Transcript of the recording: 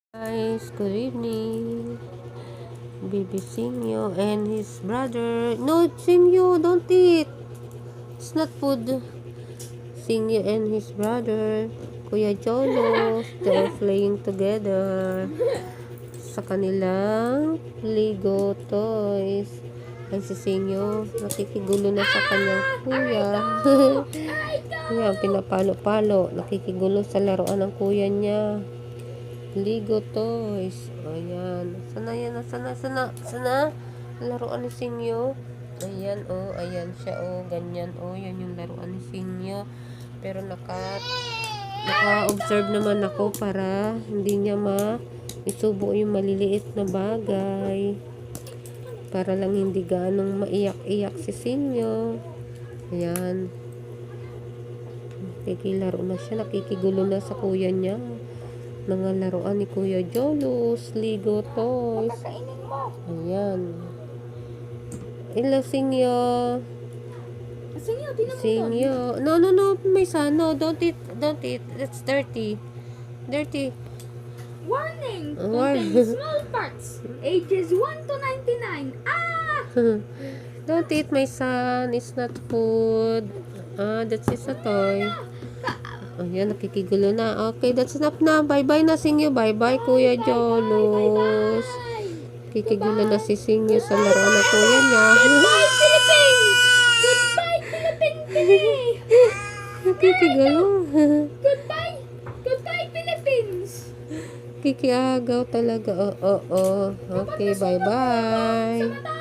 Guys, good evening. Baby Singyo and his brother. No, Singyo, don't eat. It's not food. Singyo and his brother, Kuya Jolo, they're playing together sa kanilang Lego toys. Ay, si Singyo, nakikigulo na sa kanyang kuya. Kaya, pinapalo-palo. Nakikigulo sa laruan ng kuya niya. Lego toys. Ayan. Sana yan. Sana. Laruan ni Singyo. Ayan, oh. Ayan siya, oh. Ganyan, oh. Yan yung laruan ni Singyo. Pero naka-observe naman ako para hindi niya isubo yung maliliit na bagay. Para lang hindi ganong maiyak-iyak si Singyo. Ayan. Nakikilaro na siya. Nakikigulo na sa kuya niya. Mga laruan ni Kuya Jolos, Lego toys. Ayan. Hello, Singyo. Singyo. No. My son, no. Don't eat. It's dirty. Dirty. Warning! Contains small parts. Ages 1 to 99. Don't eat, my son. It's not food. That's just a toy. Ayan, nakikigulo na. Okay, that's enough na. Bye-bye na, Singyo. Bye-bye, Kuya Jolos. Nakikigulo na si Singyo sa laro na kuya niya. Goodbye, Philippines! Goodbye, Philippines! Nakikigulo. Goodbye, Philippines! Kikiagaw talaga. Oo. Okay, bye-bye.